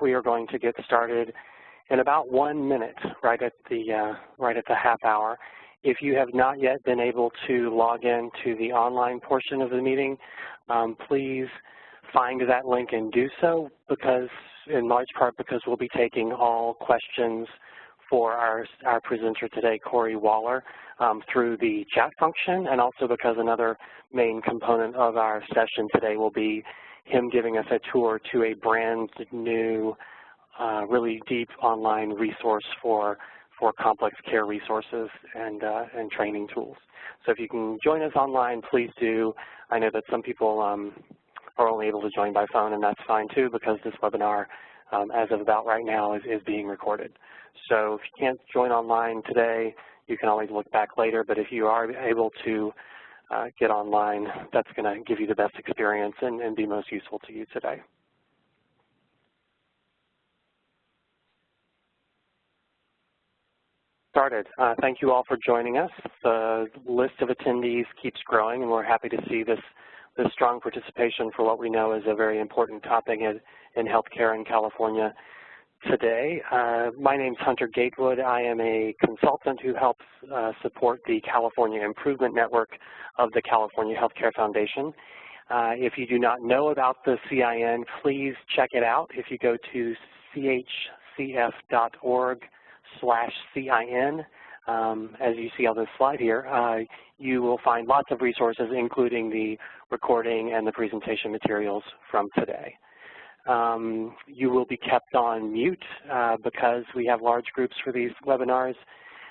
we are going to get started in about 1 minute, right at the half hour. If you have not yet been able to log in to the online portion of the meeting, please find that link and do so, because, in large part, because we'll be taking all questions for our presenter today, Corey Waller, through the chat function, and also because another main component of our session today will be him giving us a tour to a brand new, really deep online resource for complex care resources and training tools. So if you can join us online, please do. I know that some people are only able to join by phone, and that's fine too, because this webinar, as of about right now, is being recorded. So if you can't join online today, you can always look back later, but if you are able to get online, that's going to give you the best experience and be most useful to you today. Started. Thank you all for joining us. The list of attendees keeps growing, and we're happy to see this strong participation for what we know is a very important topic in healthcare in California today. My name is Hunter Gatewood. I am a consultant who helps support the California Improvement Network of the California Healthcare Foundation. If you do not know about the CIN, please check it out. If you go to chcf.org/CIN, as you see on this slide here, you will find lots of resources, including the recording and the presentation materials from today. You will be kept on mute because we have large groups for these webinars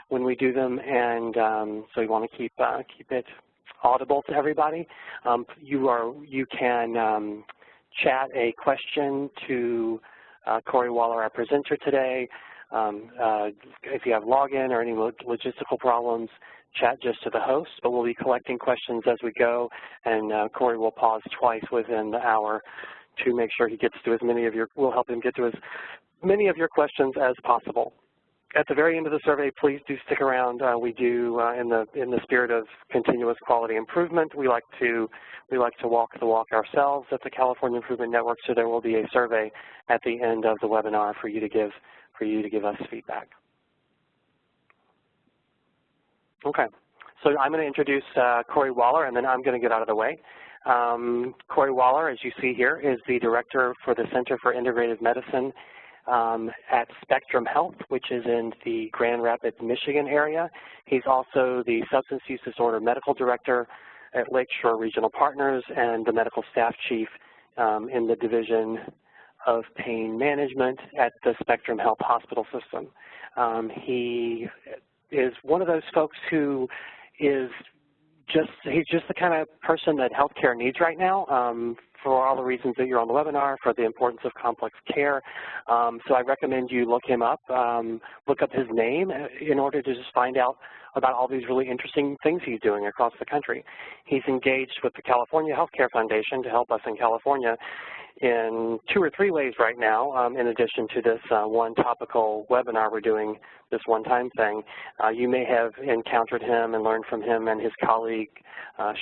when we do them, and so you want to keep it audible to everybody. You can chat a question to Corey Waller, our presenter today. If you have login or any logistical problems, chat just to the host, but we'll be collecting questions as we go, and Corey will pause twice within the hour to make sure he gets to as many of your, we'll help him get to as many of your questions as possible. At the very end of the survey, please do stick around. We do, in the spirit of continuous quality improvement, we like to walk the walk ourselves at the California Improvement Network, so there will be a survey at the end of the webinar for you to give us feedback. Okay, so I'm going to introduce Corey Waller, and then I'm going to get out of the way. Corey Waller, as you see here, is the director for the Center for Integrative Medicine at Spectrum Health, which is in the Grand Rapids, Michigan area. He's also the Substance Use Disorder Medical Director at Lakeshore Regional Partners and the Medical Staff Chief in the Division of Pain Management at the Spectrum Health Hospital System. He is one of those folks who is he's just the kind of person that healthcare needs right now, for all the reasons that you're on the webinar, for the importance of complex care. So I recommend you look him up, look up his name in order to just find out about all these really interesting things he's doing across the country. He's engaged with the California Healthcare Foundation to help us in California in 2 or 3 ways right now, in addition to this one topical webinar we're doing, this one-time thing. You may have encountered him and learned from him and his colleague,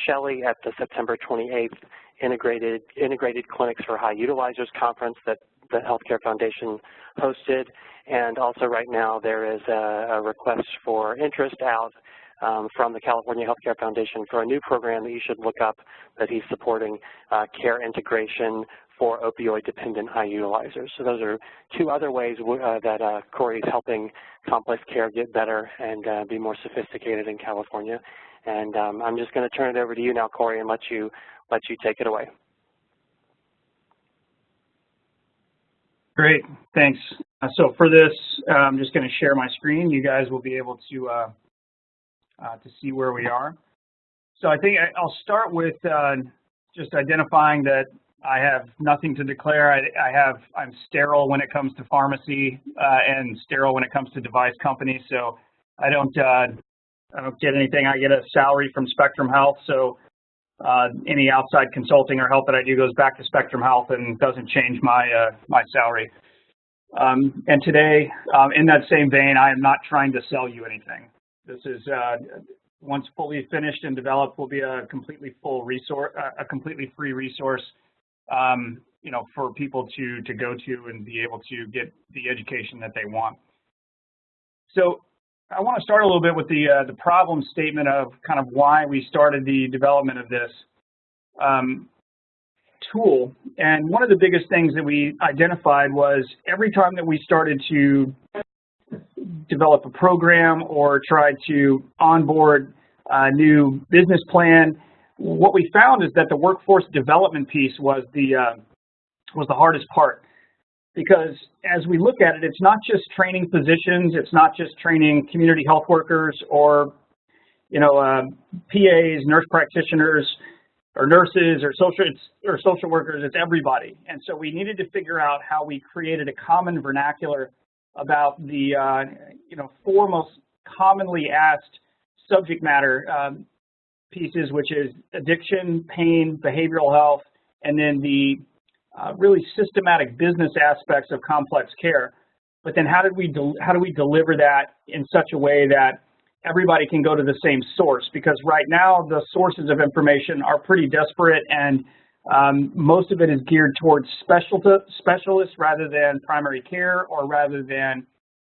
Shelley, at the September 28th Integrated Clinics for High Utilizers Conference that the Healthcare Foundation hosted. And also right now there is a request for interest out from the California Healthcare Foundation for a new program that you should look up that he's supporting, care integration for opioid-dependent high utilizers. So those are 2 other ways that Corey is helping complex care get better and be more sophisticated in California. And I'm just going to turn it over to you now, Corey, and let you take it away. Great, thanks. So for this, I'm just going to share my screen. You guys will be able to see where we are. So I think I'll start with just identifying that I have nothing to declare. I'm sterile when it comes to pharmacy and sterile when it comes to device companies. So I don't get anything. I get a salary from Spectrum Health. So any outside consulting or help that I do goes back to Spectrum Health and doesn't change my my salary. And today, in that same vein, I am not trying to sell you anything. This is once fully finished and developed, will be a completely full resource, a completely free resource for people to go to and be able to get the education that they want. So I want to start a little bit with the problem statement of kind of why we started the development of this tool. And one of the biggest things that we identified was every time that we started to develop a program or try to onboard a new business plan, what we found is that the workforce development piece was the hardest part. Because as we look at it, it's not just training physicians, it's not just training community health workers or, PAs, nurse practitioners, or nurses, or social workers. It's everybody. And so we needed to figure out how we created a common vernacular about the, four most commonly asked subject matter pieces, which is addiction, pain, behavioral health, and then the really systematic business aspects of complex care. But then how do we deliver that in such a way that everybody can go to the same source? Because right now the sources of information are pretty disparate, and most of it is geared towards specialists rather than primary care, or rather than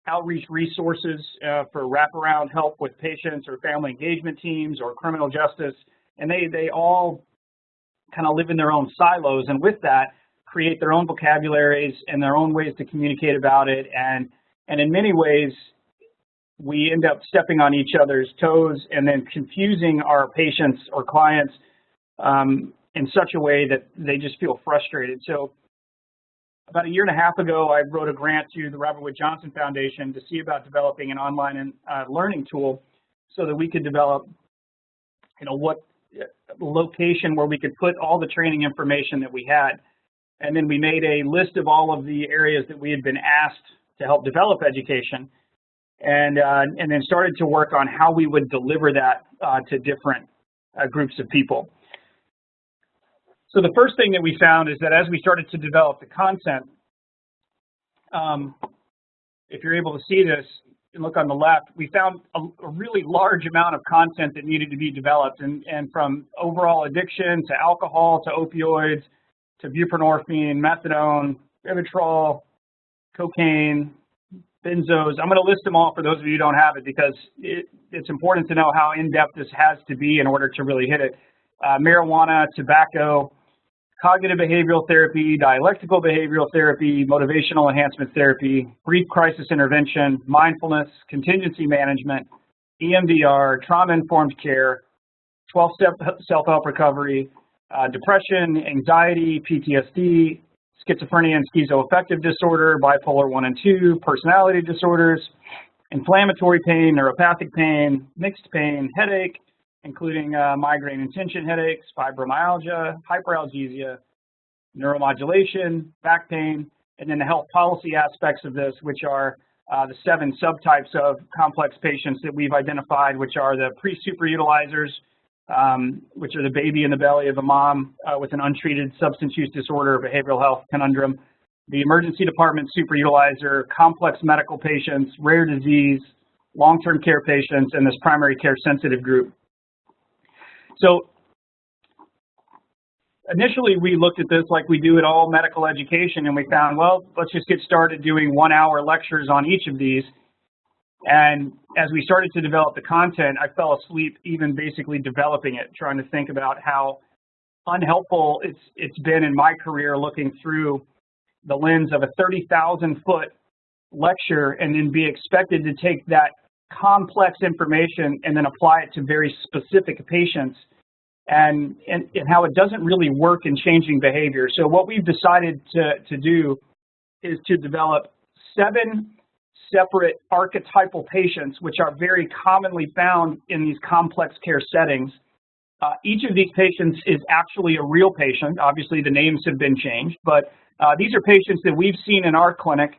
outreach resources for wraparound help with patients, or family engagement teams, or criminal justice. And they all kind of live in their own silos, and with that create their own vocabularies and their own ways to communicate about it. And in many ways, we end up stepping on each other's toes and then confusing our patients or clients in such a way that they just feel frustrated. So about a year and a half ago, I wrote a grant to the Robert Wood Johnson Foundation to see about developing an online learning tool so that we could develop, what location where we could put all the training information that we had. And then we made a list of all of the areas that we had been asked to help develop education, and then started to work on how we would deliver that to different groups of people. So the first thing that we found is that as we started to develop the content, if you're able to see this and look on the left, we found a really large amount of content that needed to be developed, and from overall addiction to alcohol to opioids to buprenorphine, methadone, Vivitrol, cocaine, benzos. I'm going to list them all for those of you who don't have it, because it's important to know how in-depth this has to be in order to really hit it. Marijuana, tobacco, cognitive behavioral therapy, dialectical behavioral therapy, motivational enhancement therapy, brief crisis intervention, mindfulness, contingency management, EMDR, trauma-informed care, 12-step self-help recovery, depression, anxiety, PTSD, schizophrenia and schizoaffective disorder, bipolar 1 and 2, personality disorders, inflammatory pain, neuropathic pain, mixed pain, headache, including migraine and tension headaches, fibromyalgia, hyperalgesia, neuromodulation, back pain, and then the health policy aspects of this, which are the 7 subtypes of complex patients that we've identified, which are the pre-superutilizers, which are the baby in the belly of a mom with an untreated substance use disorder or behavioral health conundrum, the emergency department superutilizer, complex medical patients, rare disease, long-term care patients, and this primary care sensitive group. So initially we looked at this like we do at all medical education, and we found, well, let's just get started doing 1-hour lectures on each of these. And as we started to develop the content, I fell asleep even basically developing it, trying to think about how unhelpful it's been in my career looking through the lens of a 30,000-foot lecture and then be expected to take that complex information and then apply it to very specific patients, and how it doesn't really work in changing behavior. So what we've decided to do is to develop 7 separate archetypal patients, which are very commonly found in these complex care settings. Each of these patients is actually a real patient. Obviously, the names have been changed, but these are patients that we've seen in our clinic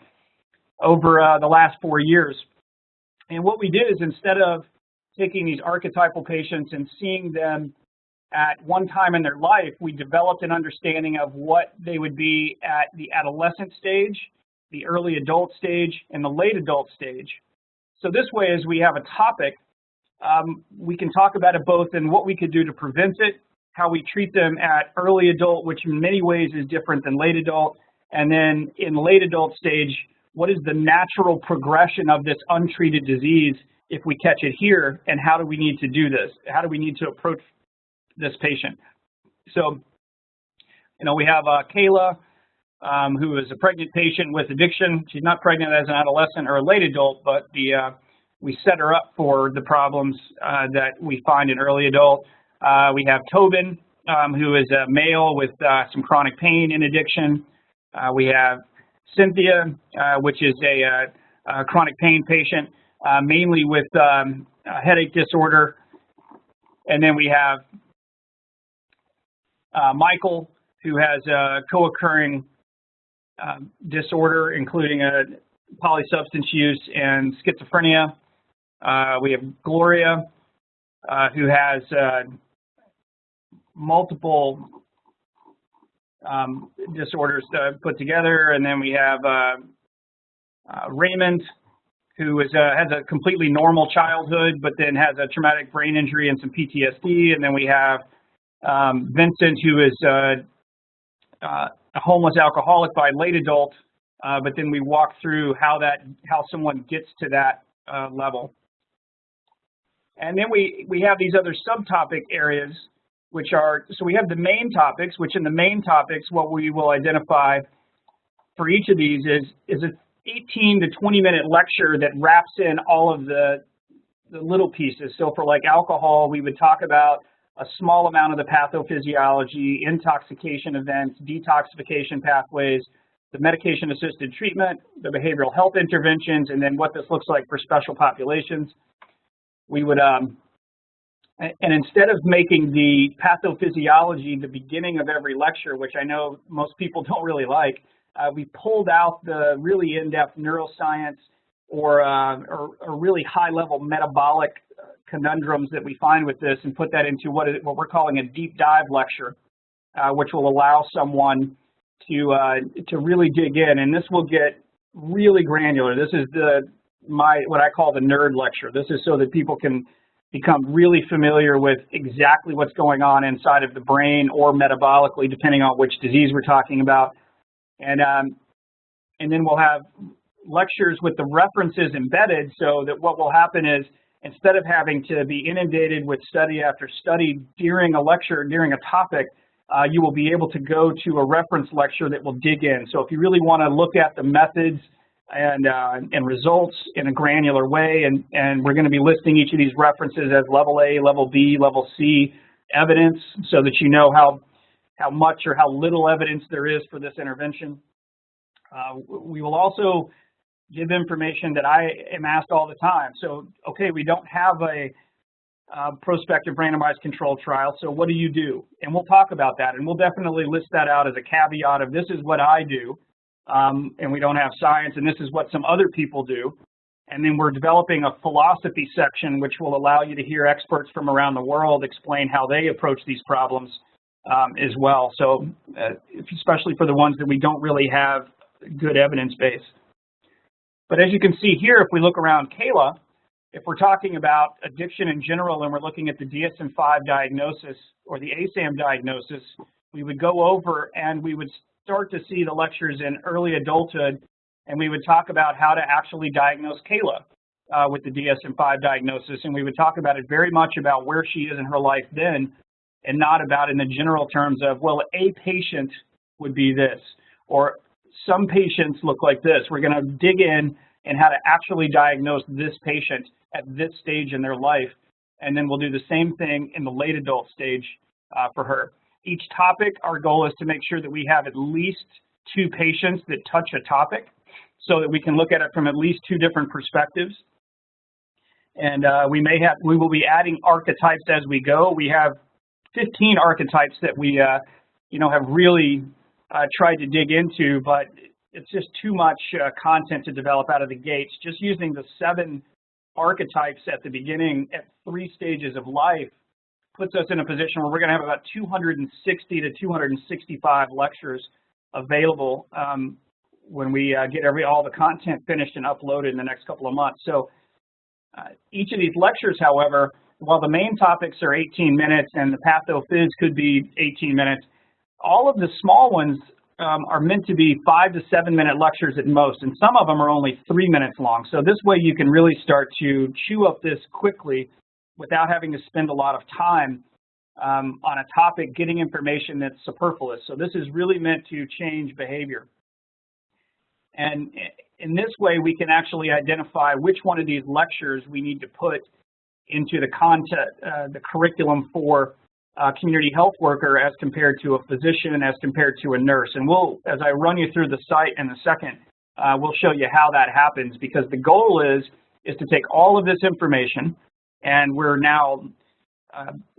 over the last 4 years. And what we did is, instead of taking these archetypal patients and seeing them at one time in their life, we developed an understanding of what they would be at the adolescent stage, the early adult stage, and the late adult stage. So this way, as we have a topic, we can talk about it both in what we could do to prevent it, how we treat them at early adult, which in many ways is different than late adult, and then in late adult stage, what is the natural progression of this untreated disease if we catch it here, and how do we need to do this? How do we need to approach this patient? So, we have Kayla, who is a pregnant patient with addiction. She's not pregnant as an adolescent or a late adult, but we set her up for the problems that we find in early adult. We have Tobin, who is a male with some chronic pain and addiction. We have Cynthia, which is a chronic pain patient, mainly with a headache disorder. And then we have Michael, who has a co-occurring disorder, including a polysubstance use and schizophrenia. We have Gloria, who has multiple disorders put together, and then we have Raymond, who has a completely normal childhood, but then has a traumatic brain injury and some PTSD, and then we have Vincent, who is a homeless alcoholic by late adult, but then we walk through how someone gets to that level. And then we have these other subtopic areas, which are, so we have the main topics, which in the main topics, what we will identify for each of these is an 18 to 20 minute lecture that wraps in all of the little pieces. So for like alcohol, we would talk about a small amount of the pathophysiology, intoxication events, detoxification pathways, the medication-assisted treatment, the behavioral health interventions, and then what this looks like for special populations. We would, and instead of making the pathophysiology the beginning of every lecture, which I know most people don't really like, we pulled out the really in-depth neuroscience or really high-level metabolic conundrums that we find with this and put that into what we're calling a deep dive lecture, which will allow someone to really dig in. And this will get really granular. This is what I call the nerd lecture. This is so that people can become really familiar with exactly what's going on inside of the brain or metabolically, depending on which disease we're talking about. And then we'll have lectures with the references embedded, so that what will happen is, instead of having to be inundated with study after study during a lecture, during a topic, you will be able to go to a reference lecture that will dig in. So if you really want to look at the methods and results in a granular way, and we're going to be listing each of these references as level A, level B, level C evidence, so that you know how much or how little evidence there is for this intervention. We will also give information that I am asked all the time. So, okay, we don't have a prospective randomized controlled trial, so what do you do? And we'll talk about that, and we'll definitely list that out as a caveat of this is what I do, and we don't have science, and this is what some other people do. And then we're developing a philosophy section, which will allow you to hear experts from around the world explain how they approach these problems as well. So, especially for the ones that we don't really have good evidence base. But as you can see here, if we look around Kayla, if we're talking about addiction in general and we're looking at the DSM-5 diagnosis or the ASAM diagnosis, we would go over and we would start to see the lectures in early adulthood, and we would talk about how to actually diagnose Kayla with the DSM-5 diagnosis, and we would talk about it very much about where she is in her life then, and not about in the general terms of, well, a patient would be this, or some patients look like this. We're going to dig in and how to actually diagnose this patient at this stage in their life, and then we'll do the same thing in the late adult stage for her. Each topic, our goal is to make sure that we have at least 2 patients that touch a topic, so that we can look at it from at least 2 different perspectives. And we will be adding archetypes as we go. We have 15 archetypes that we have really tried to dig into, but it's just too much content to develop out of the gates. Just using the 7 archetypes at the beginning at 3 stages of life puts us in a position where we're going to have about 260 to 265 lectures available when we get all the content finished and uploaded in the next couple of months. So each of these lectures, however, while the main topics are 18 minutes and the pathophys could be 18 minutes, all of the small ones are meant to be 5 to 7 minute lectures at most, and some of them are only 3 minutes long. So this way you can really start to chew up this quickly without having to spend a lot of time on a topic getting information that's superfluous. So this is really meant to change behavior. And in this way, we can actually identify which one of these lectures we need to put into the content, the curriculum for a community health worker as compared to a physician and as compared to a nurse. And we'll, as I run you through the site in a second, we'll show you how that happens, because the goal is to take all of this information, and we're now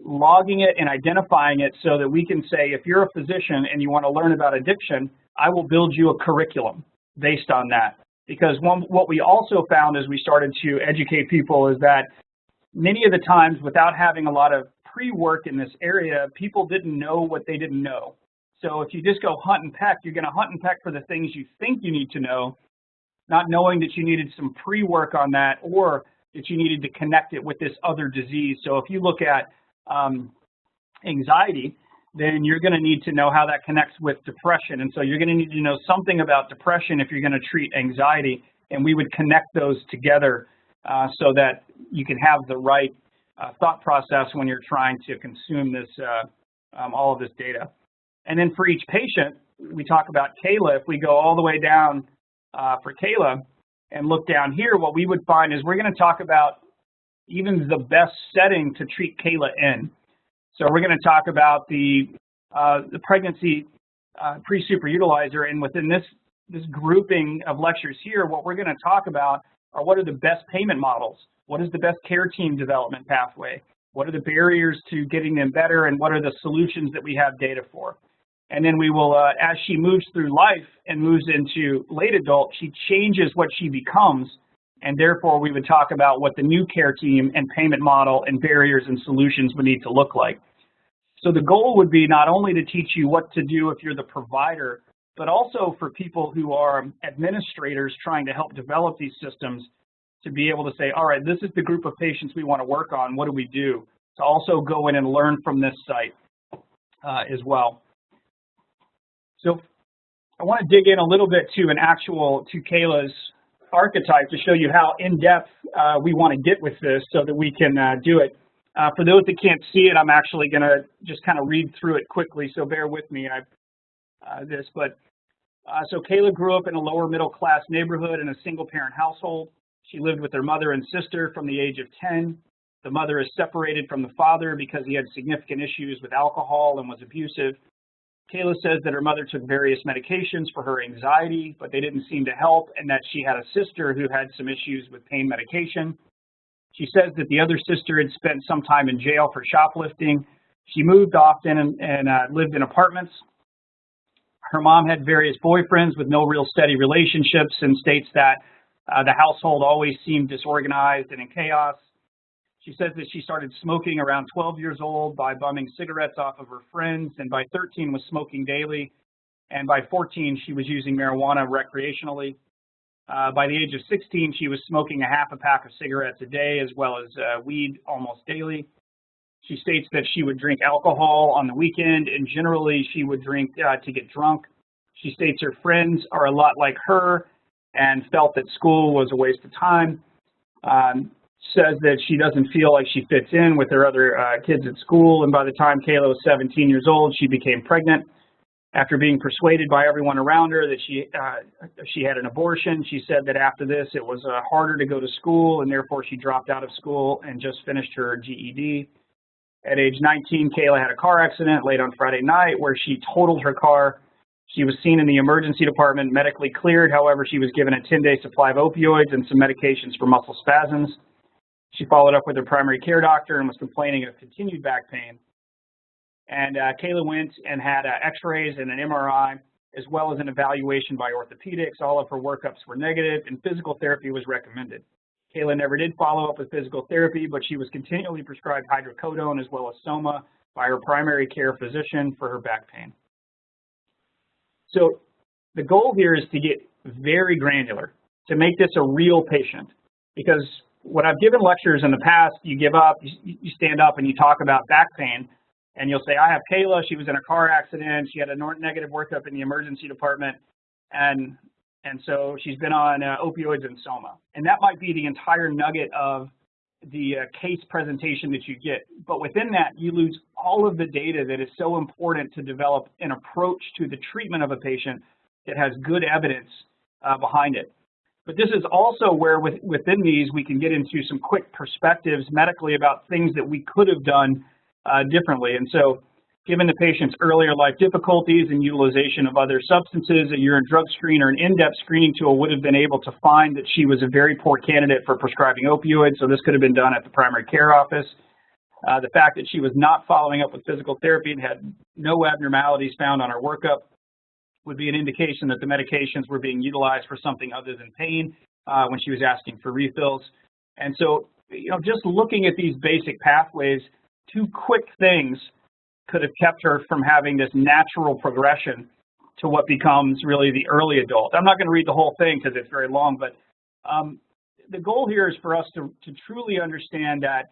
logging it and identifying it so that we can say, if you're a physician and you want to learn about addiction, I will build you a curriculum based on that. Because what we also found as we started to educate people is that many of the times, without having a lot of pre-work in this area, people didn't know what they didn't know. So if you just go hunt and peck, you're going to hunt and peck for the things you think you need to know, not knowing that you needed some pre-work on that, or that you needed to connect it with this other disease. So if you look at anxiety, then you're going to need to know how that connects with depression. And so you're going to need to know something about depression if you're going to treat anxiety, and we would connect those together so that you can have the right thought process when you're trying to consume this, all of this data. And then for each patient, we talk about Kayla. If we go all the way down for Kayla and look down here, what we would find is we're going to talk about even the best setting to treat Kayla in. So we're going to talk about the pregnancy pre-super utilizer, and within this grouping of lectures here, what we're going to talk about are what are the best payment models, what is the best care team development pathway, what are the barriers to getting them better, and what are the solutions that we have data for. And then we will, as she moves through life and moves into late adult, she changes what she becomes, and therefore we would talk about what the new care team and payment model and barriers and solutions would need to look like. So the goal would be not only to teach you what to do if you're the provider, but also for people who are administrators trying to help develop these systems to be able to say, all right, this is the group of patients we want to work on, what do we do? To also go in and learn from this site as well. So I want to dig in a little bit to Kayla's archetype to show you how in-depth we want to get with this so that we can do it. For those that can't see it, I'm actually going to just kind of read through it quickly, so bear with me. So Kayla grew up in a lower middle class neighborhood in a single parent household. She lived with her mother and sister from the age of 10. The mother is separated from the father because he had significant issues with alcohol and was abusive. Kayla says that her mother took various medications for her anxiety, but they didn't seem to help, and that she had a sister who had some issues with pain medication. She says that the other sister had spent some time in jail for shoplifting. She moved often and lived in apartments. Her mom had various boyfriends with no real steady relationships, and states that the household always seemed disorganized and in chaos. She says that she started smoking around 12 years old by bumming cigarettes off of her friends, and by 13 was smoking daily, and by 14 she was using marijuana recreationally. By the age of 16, she was smoking a half a pack of cigarettes a day as well as weed almost daily. She states that she would drink alcohol on the weekend, and generally she would drink to get drunk. She states her friends are a lot like her and felt that school was a waste of time. Says that she doesn't feel like she fits in with her other kids at school, and by the time Kayla was 17 years old, she became pregnant. After being persuaded by everyone around her that she had an abortion, she said that after this it was harder to go to school, and therefore she dropped out of school and just finished her GED. At age 19, Kayla had a car accident late on Friday night where she totaled her car. She was seen in the emergency department, medically cleared. However, she was given a 10-day supply of opioids and some medications for muscle spasms. She followed up with her primary care doctor and was complaining of continued back pain. And Kayla went and had x-rays and an MRI, as well as an evaluation by orthopedics. All of her workups were negative, and physical therapy was recommended. Kayla never did follow up with physical therapy, but she was continually prescribed hydrocodone as well as Soma by her primary care physician for her back pain. So the goal here is to get very granular, to make this a real patient, because when I've given lectures in the past, you give up, you stand up and you talk about back pain, and you'll say, I have Kayla, she was in a car accident, she had a negative workup in the emergency department, and so she's been on opioids and soma. And that might be the entire nugget of the case presentation that you get. But within that, you lose all of the data that is so important to develop an approach to the treatment of a patient that has good evidence behind it. But this is also where within these, we can get into some quick perspectives medically about things that we could have done differently. And so given the patient's earlier life difficulties and utilization of other substances, a urine drug screen or an in-depth screening tool would have been able to find that she was a very poor candidate for prescribing opioids, so this could have been done at the primary care office. The fact that she was not following up with physical therapy and had no abnormalities found on her workup would be an indication that the medications were being utilized for something other than pain when she was asking for refills. And so, just looking at these basic pathways, 2 quick things could have kept her from having this natural progression to what becomes really the early adult. I'm not going to read the whole thing because it's very long, but the goal here is for us to truly understand that,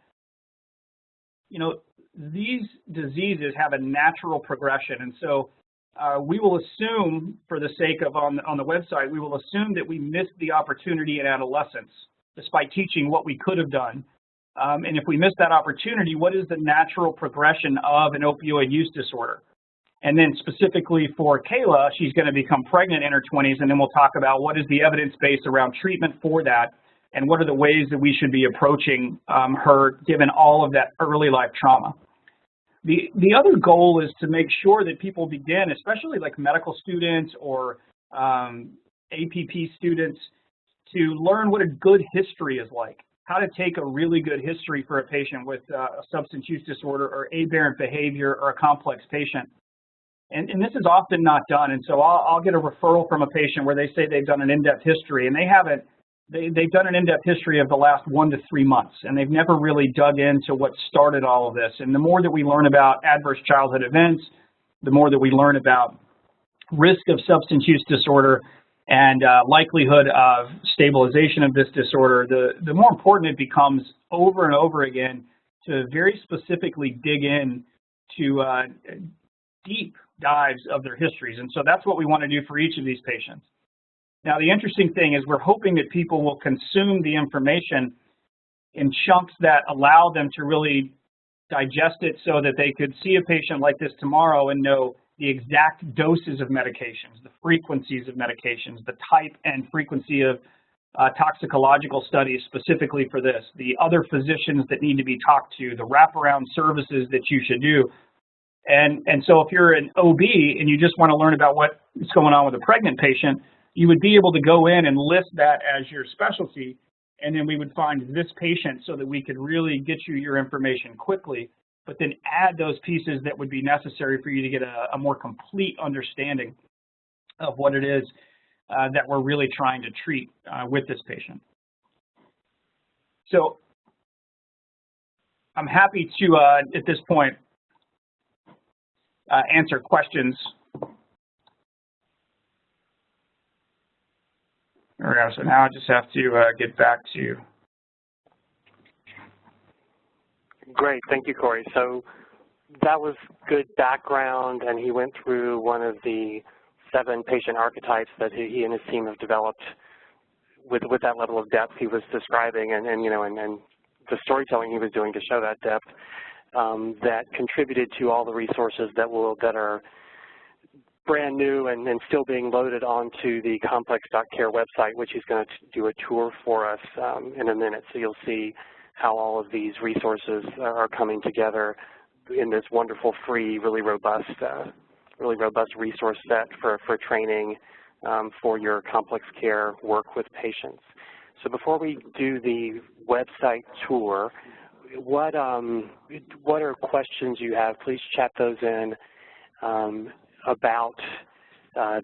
these diseases have a natural progression. And so we will assume, for the sake of on the website, we will assume that we missed the opportunity in adolescence, despite teaching what we could have done. And if we miss that opportunity, what is the natural progression of an opioid use disorder? And then specifically for Kayla, she's going to become pregnant in her 20s, and then we'll talk about what is the evidence base around treatment for that, and what are the ways that we should be approaching her given all of that early life trauma. The other goal is to make sure that people begin, especially like medical students or APP students, to learn what a good history is like. How to take a really good history for a patient with a substance use disorder or aberrant behavior or a complex patient. And this is often not done. And so I'll get a referral from a patient where they say they've done an in-depth history, and they've done an in-depth history of the last 1 to 3 months, and they've never really dug into what started all of this. And the more that we learn about adverse childhood events, the more that we learn about risk of substance use disorder and likelihood of stabilization of this disorder, the more important it becomes over and over again to very specifically dig in to deep dives of their histories. And so that's what we want to do for each of these patients. Now, the interesting thing is we're hoping that people will consume the information in chunks that allow them to really digest it so that they could see a patient like this tomorrow and know the exact doses of medications, the frequencies of medications, the type and frequency of toxicological studies specifically for this, the other physicians that need to be talked to, the wraparound services that you should do. And so if you're an OB and you just want to learn about what is going on with a pregnant patient, you would be able to go in and list that as your specialty, and then we would find this patient so that we could really get you your information quickly, but then add those pieces that would be necessary for you to get a more complete understanding of what it is that we're really trying to treat with this patient. So I'm happy to, at this point, answer questions. There we go. So now I just have to get back to. Great, thank you, Corey. So that was good background, and he went through one of the 7 patient archetypes that he and his team have developed with that level of depth he was describing, and the storytelling he was doing to show that depth that contributed to all the resources that are brand new and still being loaded onto the complex.care website, which he's going to do a tour for us in a minute. So you'll see how all of these resources are coming together in this wonderful, free, really robust resource set for training for your complex care work with patients. So before we do the website tour, what are questions you have? Please chat those in about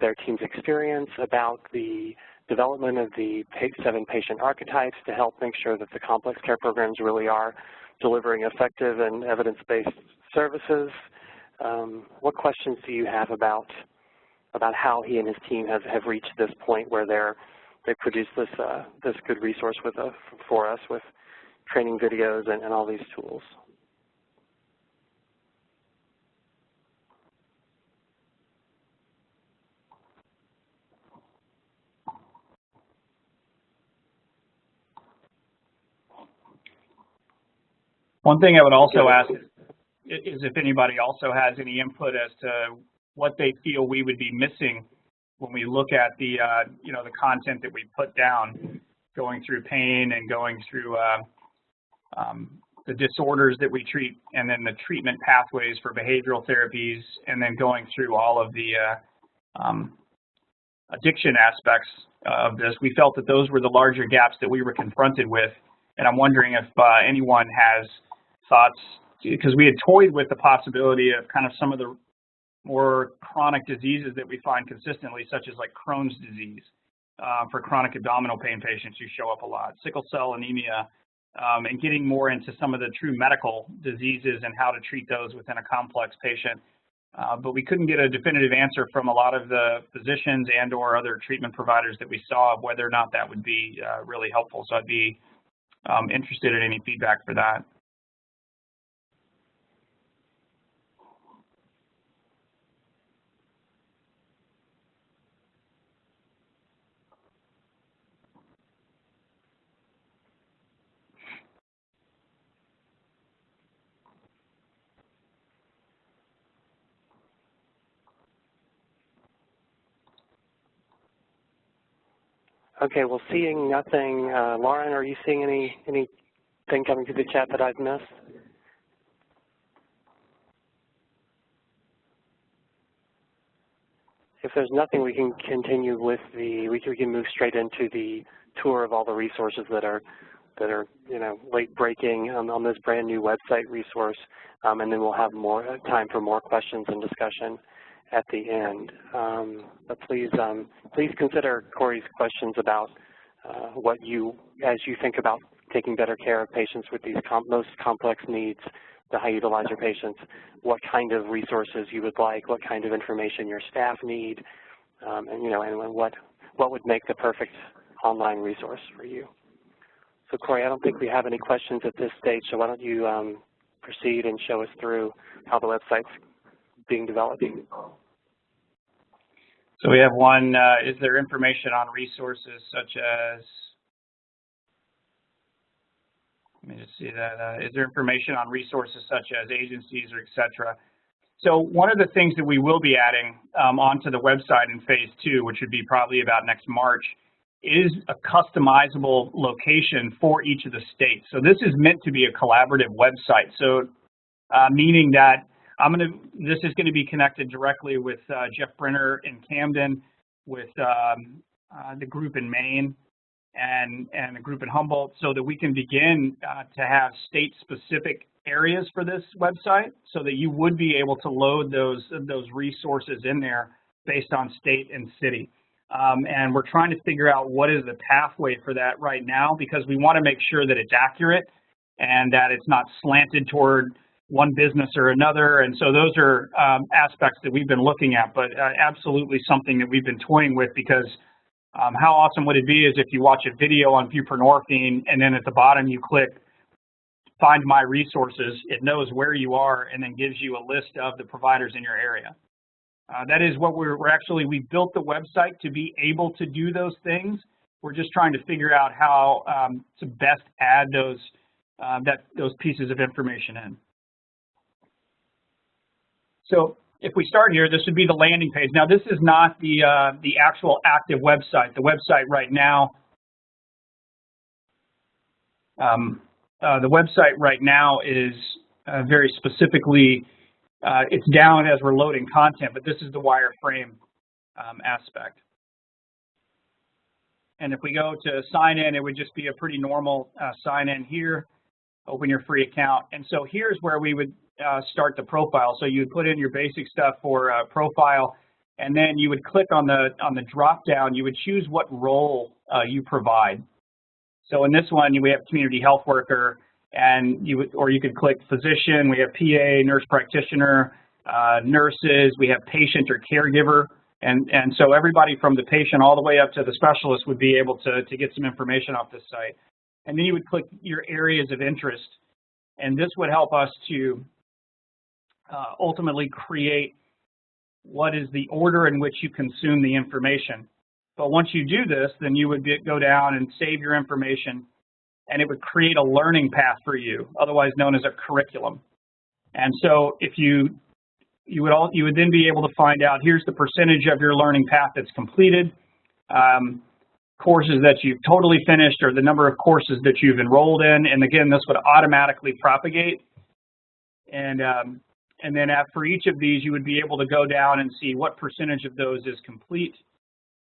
their team's experience, about the development of the 7 patient archetypes to help make sure that the complex care programs really are delivering effective and evidence-based services. What questions do you have about how he and his team have reached this point where they've produced this good resource for us with training videos and all these tools. One thing I would also ask is if anybody also has any input as to what they feel we would be missing when we look at the the content that we put down, going through pain and going through the disorders that we treat, and then the treatment pathways for behavioral therapies, and then going through all of the addiction aspects of this. We felt that those were the larger gaps that we were confronted with, and I'm wondering if anyone has thoughts, because we had toyed with the possibility of kind of some of the more chronic diseases that we find consistently, such as like Crohn's disease for chronic abdominal pain patients who show up a lot, sickle cell anemia, and getting more into some of the true medical diseases and how to treat those within a complex patient. But we couldn't get a definitive answer from a lot of the physicians and or other treatment providers that we saw of whether or not that would be really helpful. So I'd be interested in any feedback for that. Okay, well, seeing nothing, Lauren, are you seeing anything coming through the chat that I've missed? If there's nothing, we can continue with we can move straight into the tour of all the resources that are late breaking on this brand new website resource, and then we'll have more time for more questions and discussion at the end. But please consider Corey's questions about as you think about taking better care of patients with these most complex needs, to how you utilize your patients, what kind of resources you would like, what kind of information your staff need, and what would make the perfect online resource for you. So Corey, I don't think we have any questions at this stage, so why don't you proceed and show us through how the website's being developed. So we have one, is there information on resources such as, let me just see that, is there information on resources such as agencies or et cetera? So one of the things that we will be adding onto the website in phase 2, which would be probably about next March, is a customizable location for each of the states. So this is meant to be a collaborative website. So meaning that this is going to be connected directly with Jeff Brenner in Camden, with the group in Maine, and the group in Humboldt, so that we can begin to have state-specific areas for this website, so that you would be able to load those resources in there based on state and city. And we're trying to figure out what is the pathway for that right now, because we want to make sure that it's accurate and that it's not slanted toward one business or another. And so those are aspects that we've been looking at, but absolutely something that we've been toying with, because how awesome would it be is if you watch a video on buprenorphine and then at the bottom you click find my resources, it knows where you are and then gives you a list of the providers in your area. That is what we built the website to be able to do those things. We're just trying to figure out how to best add those pieces of information in. So if we start here, this would be the landing page. Now, this is not the actual active website. The website right now, is very specifically, it's down as we're loading content, but this is the wireframe aspect. And if we go to sign in, it would just be a pretty normal sign in here, open your free account. And so here's where we would start the profile. So you would put in your basic stuff for profile, and then you would click on the drop down. You would choose what role you provide. So in this one, we have community health worker, and you could click physician. We have PA, nurse practitioner, nurses. We have patient or caregiver, and so everybody from the patient all the way up to the specialist would be able to get some information off this site. and then you would click your areas of interest. And this would help us to ultimately create what is the order in which you consume the information. But once you do this, then you would go down and save your information, and it would create a learning path for you, otherwise known as a curriculum. And so if you would then be able to find out, here's the percentage of your learning path that's completed, courses that you've totally finished, or the number of courses that you've enrolled in. And again, this would automatically propagate. And then for each of these, you would be able to go down and see what percentage of those is complete.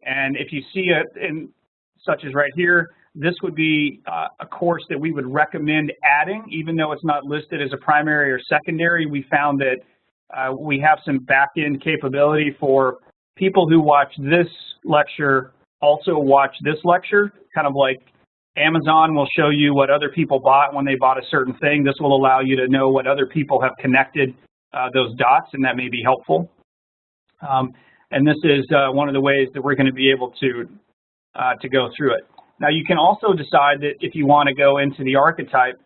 And if you see it, such as right here, this would be a course that we would recommend adding, even though it's not listed as a primary or secondary. We found that we have some back-end capability for people who watch this lecture also watch this lecture, kind of like Amazon will show you what other people bought when they bought a certain thing. This will allow you to know what other people have connected those dots, and that may be helpful. And this is one of the ways that we're going to be able to go through it. Now, you can also decide that if you want to go into the archetype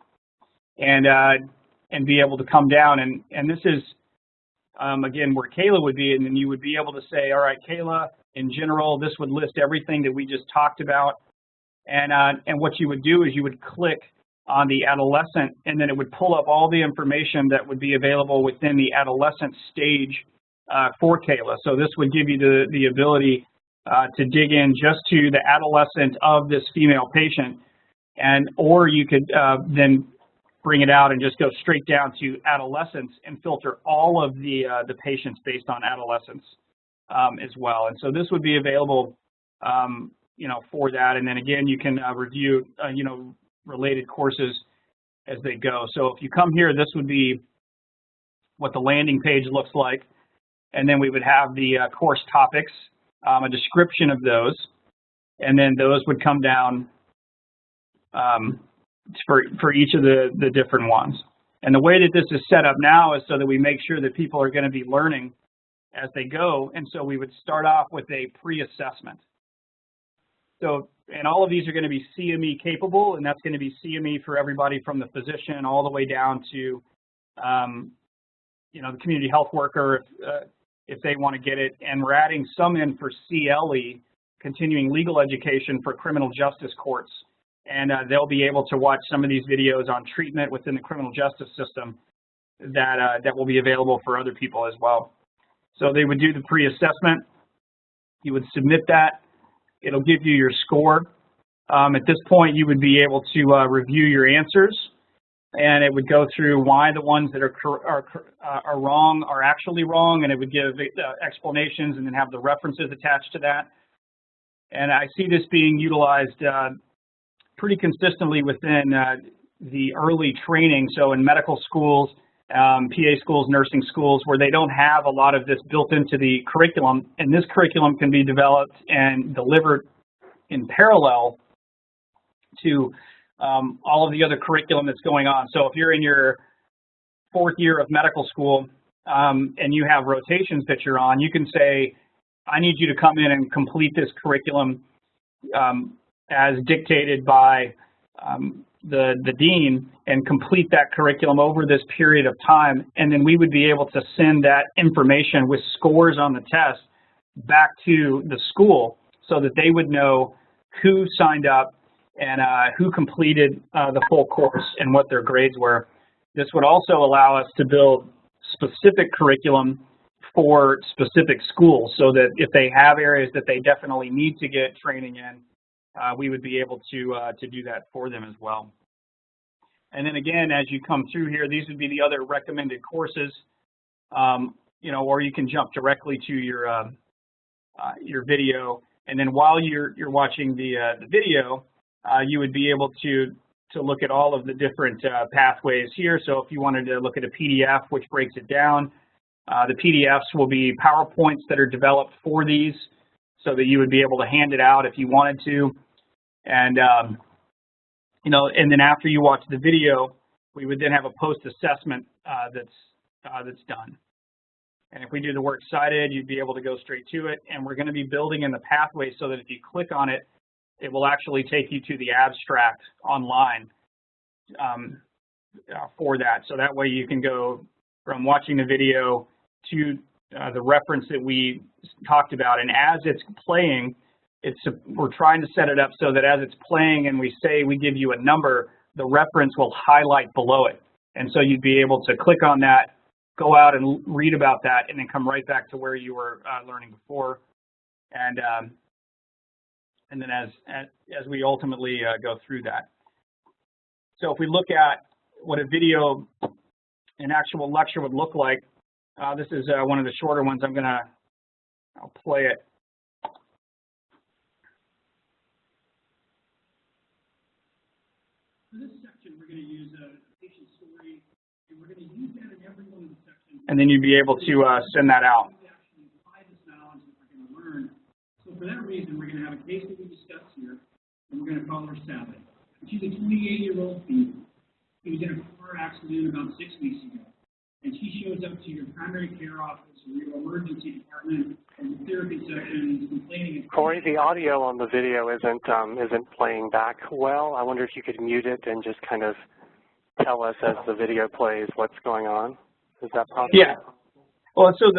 and be able to come down, and this is, again, where Kayla would be, and then you would be able to say, all right, Kayla, in general, this would list everything that we just talked about. And what you would do is you would click on the adolescent, and then it would pull up all the information that would be available within the adolescent stage for Kayla. So this would give you the ability to dig in just to the adolescent of this female patient, or you could then bring it out and just go straight down to adolescence and filter all of the patients based on adolescence as well. And so this would be available, for that. And then again, you can review, related courses as they go. So if you come here, this would be what the landing page looks like. And then we would have the course topics, a description of those, and then those would come down for each of the different ones. And the way that this is set up now is so that we make sure that people are going to be learning as they go. And so we would start off with a pre-assessment. So, and all of these are going to be CME capable, and that's going to be CME for everybody from the physician all the way down to, the community health worker if they want to get it. And we're adding some in for CLE, continuing legal education for criminal justice courts. And they'll be able to watch some of these videos on treatment within the criminal justice system that will be available for other people as well. So they would do the pre-assessment. You would submit that. It'll give you your score. At this point, you would be able to review your answers, and it would go through why the ones that are wrong are actually wrong, and it would give explanations and then have the references attached to that. And I see this being utilized pretty consistently within the early training, so in medical schools, PA schools, nursing schools, where they don't have a lot of this built into the curriculum, and this curriculum can be developed and delivered in parallel to all of the other curriculum that's going on. So if you're in your 4th year of medical school and you have rotations that you're on, you can say, I need you to come in and complete this curriculum as dictated by the dean, and complete that curriculum over this period of time, and then we would be able to send that information with scores on the test back to the school so that they would know who signed up and who completed the full course and what their grades were. This would also allow us to build specific curriculum for specific schools so that if they have areas that they definitely need to get training in, we would be able to do that for them as well. And then again, as you come through here, these would be the other recommended courses, or you can jump directly to your video. And then while you're watching the video, you would be able to look at all of the different pathways here. So if you wanted to look at a PDF, which breaks it down, the PDFs will be PowerPoints that are developed for these so that you would be able to hand it out if you wanted to. And, and then after you watch the video, we would then have a post-assessment that's done. And if we do the works cited, you'd be able to go straight to it. And we're going to be building in the pathway so that if you click on it, it will actually take you to the abstract online for that. So that way you can go from watching the video to the reference that we talked about. And as it's playing, we're trying to set it up so that as it's playing and we give you a number, the reference will highlight below it. And so you'd be able to click on that, go out and read about that, and then come right back to where you were learning before. And then as we ultimately go through that. So if we look at what a video, an actual lecture would look like, this is one of the shorter ones. I'll play it. For this section, we're going to use a patient story, and we're going to use that in every one of the sections. And then you'd be able to send that out. Actually apply this knowledge that we're going to learn. So for that reason, we're going to have a case that we discussed here, and we're going to call her Sally. She's a 28-year-old female. She was in a car accident about 6 weeks ago, and she shows up to your primary care office or your emergency department or the therapy section complaining. Corey, the audio on the video isn't playing back well. I wonder if you could mute it and just kind of tell us as the video plays what's going on. Is that possible? Yeah. Well, so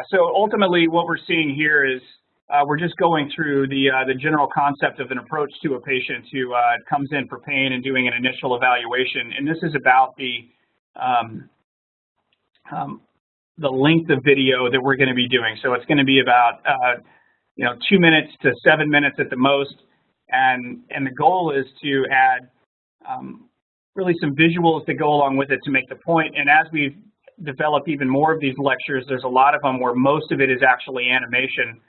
so ultimately what we're seeing here is we're just going through the general concept of an approach to a patient who comes in for pain and doing an initial evaluation. And this is about the length of video that we're going to be doing. So it's going to be about 2 minutes to 7 minutes at the most. And the goal is to add really some visuals that go along with it to make the point. And as we've developed even more of these lectures, there's a lot of them where most of it is actually animation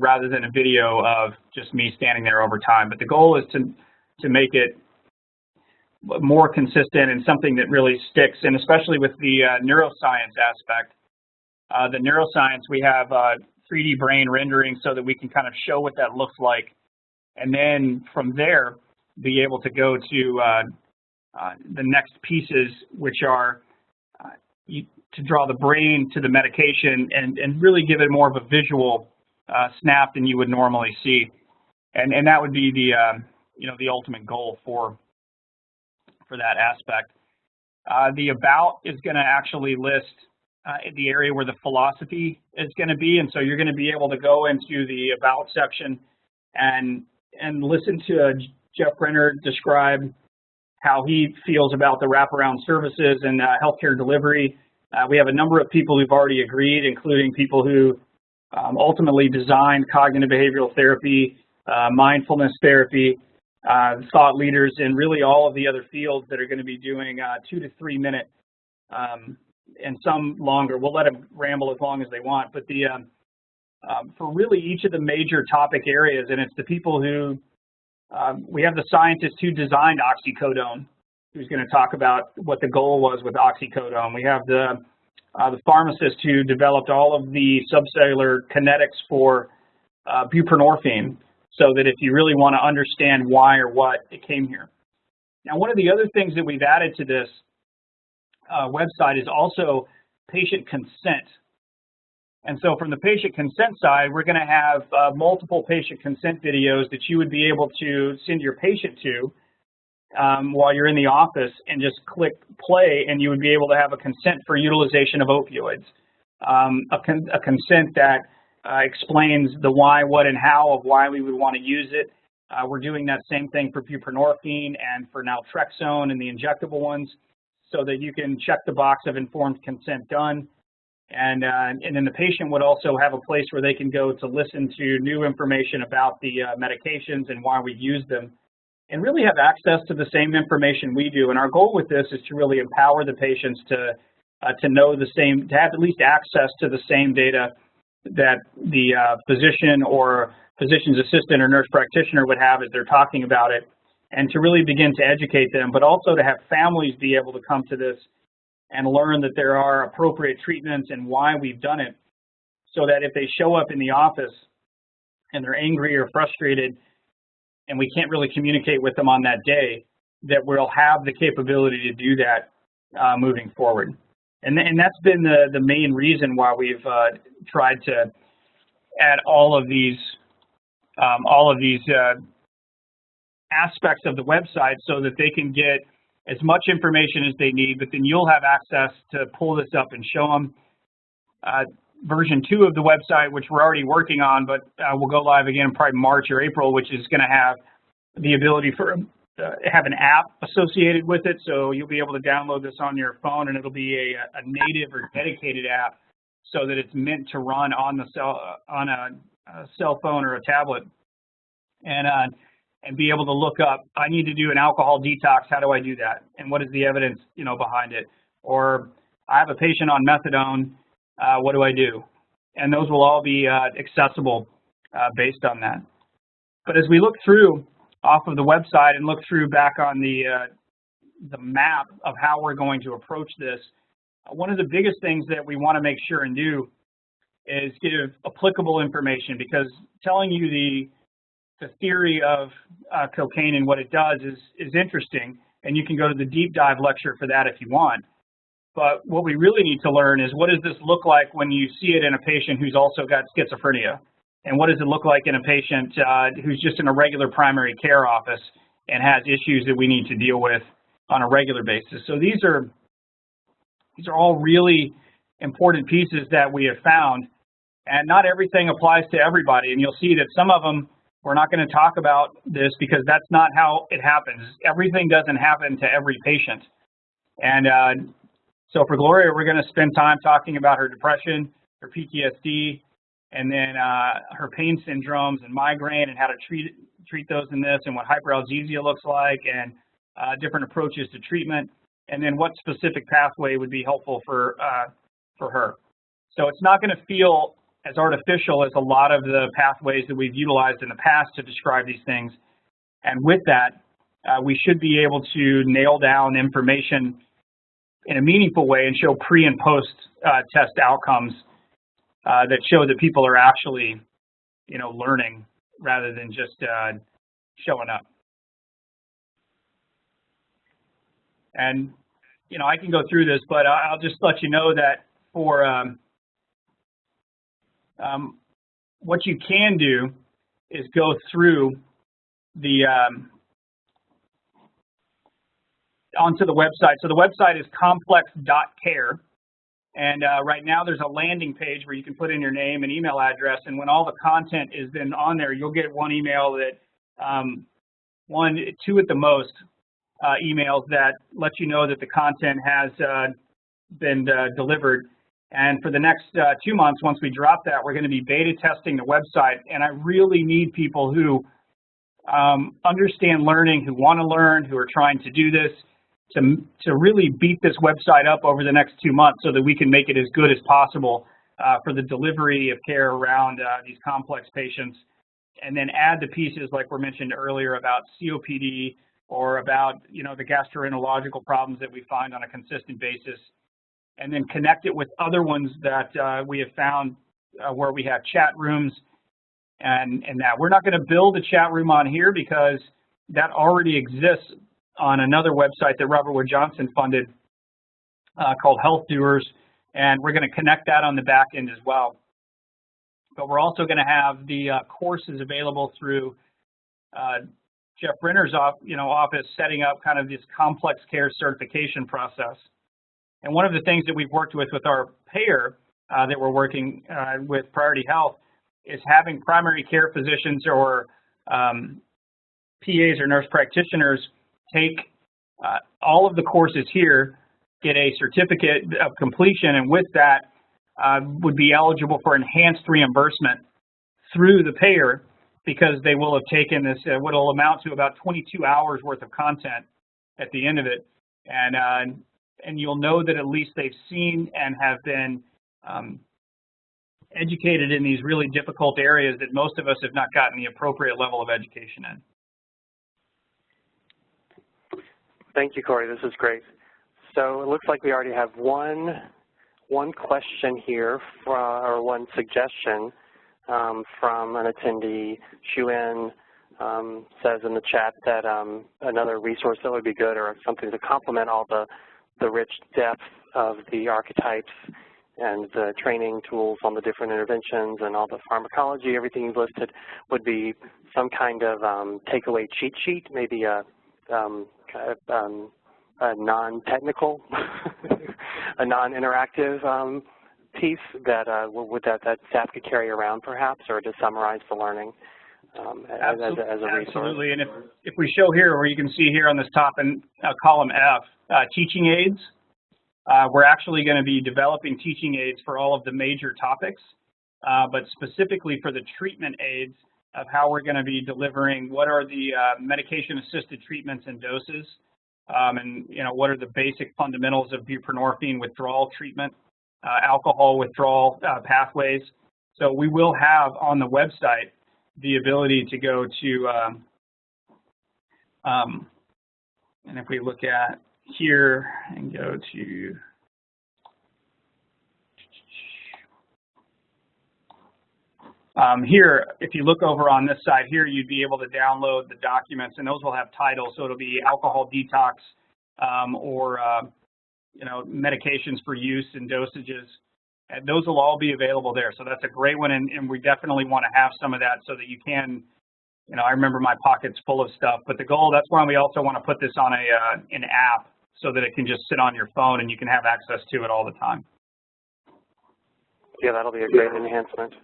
rather than a video of just me standing there over time. But the goal is to make it more consistent and something that really sticks, and especially with the neuroscience aspect. The neuroscience, we have 3D brain rendering so that we can kind of show what that looks like. And then from there, be able to go to the next pieces, which are to draw the brain to the medication and really give it more of a visual snap than you would normally see. And that would be the ultimate goal for that aspect. The about is going to actually list the area where the philosophy is going to be, and so you're going to be able to go into the about section and listen to Jeff Brenner describe how he feels about the wraparound services and healthcare delivery. We have a number of people who've already agreed, including people who ultimately designed cognitive behavioral therapy, mindfulness therapy, thought leaders, and really all of the other fields that are going to be doing 2 to 3 minute and some longer. We'll let them ramble as long as they want, but for really each of the major topic areas, and it's the people who, we have the scientist who designed oxycodone, who's going to talk about what the goal was with oxycodone. We have the pharmacist who developed all of the subcellular kinetics for buprenorphine, so that if you really want to understand why or what it came here. Now, one of the other things that we've added to this website is also patient consent. And so from the patient consent side, we're going to have multiple patient consent videos that you would be able to send your patient to while you're in the office, and just click play, and you would be able to have a consent for utilization of opioids, a consent that explains the why, what, and how of why we would want to use it. We're doing that same thing for buprenorphine and for naltrexone and the injectable ones, so that you can check the box of informed consent done. And then the patient would also have a place where they can go to listen to new information about the medications and why we use them, and really have access to the same information we do. And our goal with this is to really empower the patients to know the same, to have at least access to the same data that the physician or physician's assistant or nurse practitioner would have as they're talking about it, and to really begin to educate them, but also to have families be able to come to this and learn that there are appropriate treatments and why we've done it, so that if they show up in the office and they're angry or frustrated and we can't really communicate with them on that day, that we'll have the capability to do that moving forward. And that's been the main reason why we've tried to add all of these all of these aspects of the website so that they can get as much information as they need, but then you'll have access to pull this up and show them. Version 2 of the website, which we're already working on, but we'll go live again in probably March or April, which is going to have the ability for have an app associated with it, so you'll be able to download this on your phone, and it'll be a native or dedicated app so that it's meant to run on the a cell phone or a tablet, and be able to look up, I need to do an alcohol detox, how do I do that? And what is the evidence, behind it? Or I have a patient on methadone, what do I do? And those will all be accessible based on that. But as we look through off of the website and look through back on the map of how we're going to approach this, one of the biggest things that we want to make sure and do is give applicable information, because telling you the theory of cocaine and what it does is interesting, and you can go to the deep dive lecture for that if you want. But what we really need to learn is, what does this look like when you see it in a patient who's also got schizophrenia? And what does it look like in a patient who's just in a regular primary care office and has issues that we need to deal with on a regular basis? So these are all really important pieces that we have found, and not everything applies to everybody. And you'll see that some of them, we're not going to talk about this because that's not how it happens. Everything doesn't happen to every patient. And so for Gloria, we're going to spend time talking about her depression, her PTSD, and then her pain syndromes and migraine, and how to treat those in this, and what hyperalgesia looks like, and different approaches to treatment, and then what specific pathway would be helpful for her. So it's not going to feel as artificial as a lot of the pathways that we've utilized in the past to describe these things. And with that, we should be able to nail down information in a meaningful way and show pre and post test outcomes that show that people are actually, learning rather than just showing up. And, I can go through this, but I'll just let you know that for what you can do is go through the onto the website. So the website is complex.care, and right now there's a landing page where you can put in your name and email address, and when all the content is then on there, you'll get one email that, two at the most, emails that let you know that the content has been delivered. And for the next 2 months, once we drop that, we're going to be beta testing the website. And I really need people who understand learning, who want to learn, who are trying to do this, to really beat this website up over the next 2 months so that we can make it as good as possible for the delivery of care around these complex patients. And then add the pieces like were mentioned earlier about COPD or about the gastroenterological problems that we find on a consistent basis, and then connect it with other ones that we have found where we have chat rooms and that. We're not going to build a chat room on here because that already exists on another website that Robert Wood Johnson funded called Health Doers, and we're going to connect that on the back end as well. But we're also going to have the courses available through Jeff Brenner's office, setting up kind of this complex care certification process. And one of the things that we've worked with our payer that we're working with Priority Health is having primary care physicians or PAs or nurse practitioners take all of the courses here, get a certificate of completion, and with that would be eligible for enhanced reimbursement through the payer, because they will have taken this, what will amount to about 22 hours worth of content at the end of it. And you'll know that at least they've seen and have been educated in these really difficult areas that most of us have not gotten the appropriate level of education in. Thank you, Corey. This is great. So it looks like we already have one question here, or one suggestion from an attendee. CIN says in the chat that another resource that would be good, or something to complement all the rich depth of the archetypes and the training tools on the different interventions and all the pharmacology, everything you've listed would be some kind of takeaway cheat sheet, maybe a non-technical, a non-interactive piece that that staff could carry around perhaps, or to summarize the learning as a resource. Absolutely, and if we show here, where you can see here on this top in column F, teaching aids, we're actually going to be developing teaching aids for all of the major topics, but specifically for the treatment aids of how we're going to be delivering, what are the medication-assisted treatments and doses, and what are the basic fundamentals of buprenorphine withdrawal treatment, alcohol withdrawal pathways. So we will have on the website the ability to go to, and if we look at here and go to, here, if you look over on this side here, you'd be able to download the documents, and those will have titles. So it'll be alcohol detox or medications for use and dosages. And those will all be available there. So that's a great one, and we definitely want to have some of that so that you can, I remember my pocket's full of stuff. But the goal, that's why we also want to put this on an app so that it can just sit on your phone and you can have access to it all the time. Yeah, that'll be a great enhancement.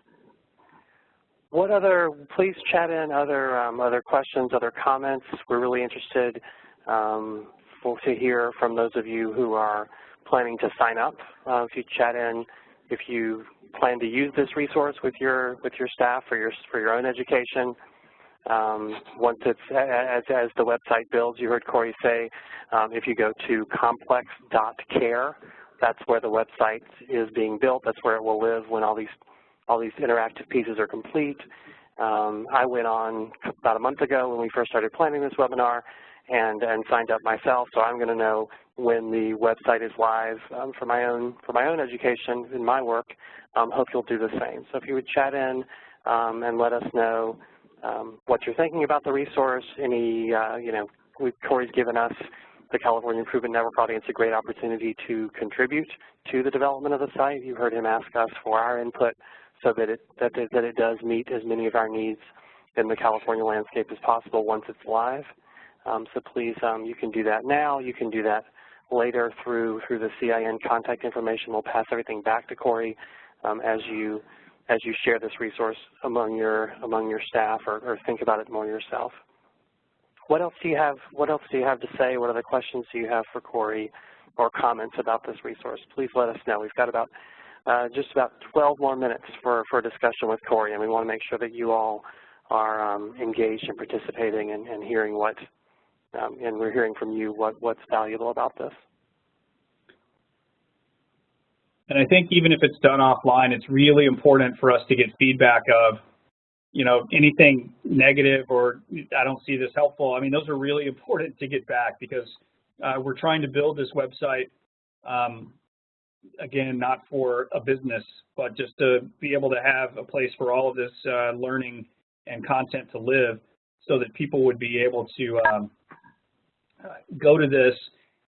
Please chat in other questions, other comments. We're really interested to hear from those of you who are planning to sign up. If you chat in, if you plan to use this resource with your staff for your own education. Once it's as the website builds, you heard Corey say, if you go to complex.care, that's where the website is being built. That's where it will live when all these interactive pieces are complete. I went on about a month ago when we first started planning this webinar and signed up myself, so I'm going to know when the website is live for my own education in my work. Hope you'll do the same. So if you would chat in and let us know what you're thinking about the resource. Any, Corey's given us, the California Improvement Network audience, a great opportunity to contribute to the development of the site. You heard him ask us for our input so that it does meet as many of our needs in the California landscape as possible once it's live. So please, you can do that now. You can do that later through the CIN contact information. We'll pass everything back to Corey as you share this resource among your staff or think about it more yourself. What else do you have? What else do you have to say? What other questions do you have for Corey or comments about this resource? Please let us know. We've got about just about 12 more minutes for a discussion with Corey, and we want to make sure that you all are engaged and participating and hearing what, and we're hearing from you what's valuable about this. And I think even if it's done offline, it's really important for us to get feedback of, anything negative or I don't see this helpful. I mean, those are really important to get back because we're trying to build this website, again, not for a business, but just to be able to have a place for all of this learning and content to live so that people would be able to go to this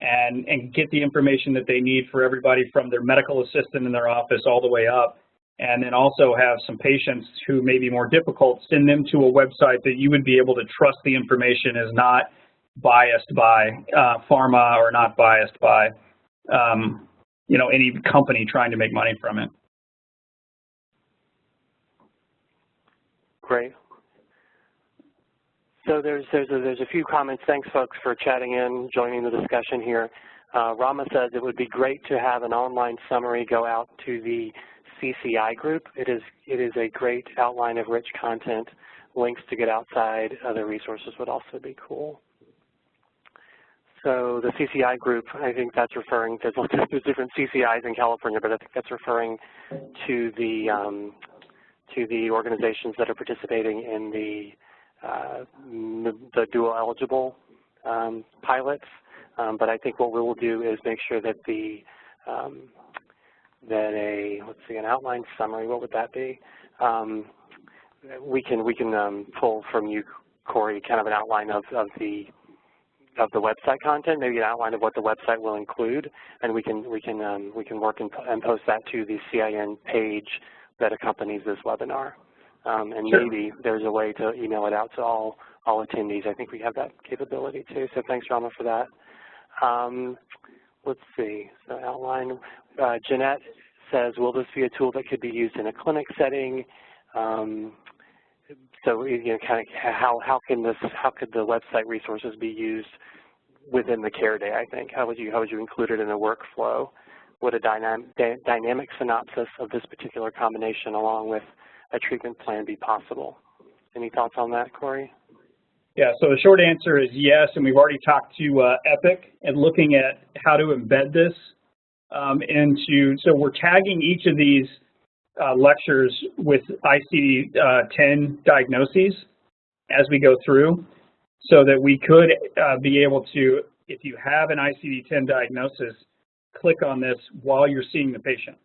and get the information that they need for everybody from their medical assistant in their office all the way up, and then also have some patients who may be more difficult, send them to a website that you would be able to trust the information is not biased by pharma or not biased by any company trying to make money from it. Great. So there's a few comments. Thanks, folks, for chatting in, joining the discussion here. Rama says it would be great to have an online summary go out to the CCI group. It is a great outline of rich content. Links to get outside other resources would also be cool. So the CCI group, I think that's referring to, there's different CCIs in California, but I think that's referring to the organizations that are participating in the dual eligible pilots. But I think what we will do is make sure that an outline summary, what would that be? We can pull from you, Corey, kind of an outline of the of the website content, maybe an outline of what the website will include, and we can work and post that to the CIN page that accompanies this webinar. And Sure. maybe there's a way to email it out to all attendees. I think we have that capability too. So thanks, Rama, for that. Let's see. So outline. Jeanette says, will this be a tool that could be used in a clinic setting? So kind of how could the website resources be used within the care day? I think how would you include it in a workflow? Would a dynamic synopsis of this particular combination along with a treatment plan be possible? Any thoughts on that, Corey? Yeah, so the short answer is yes, and we've already talked to Epic and looking at how to embed this so we're tagging each of these lectures with ICD10 diagnoses as we go through, so that we could be able to, if you have an ICD10 diagnosis, click on this while you're seeing the patient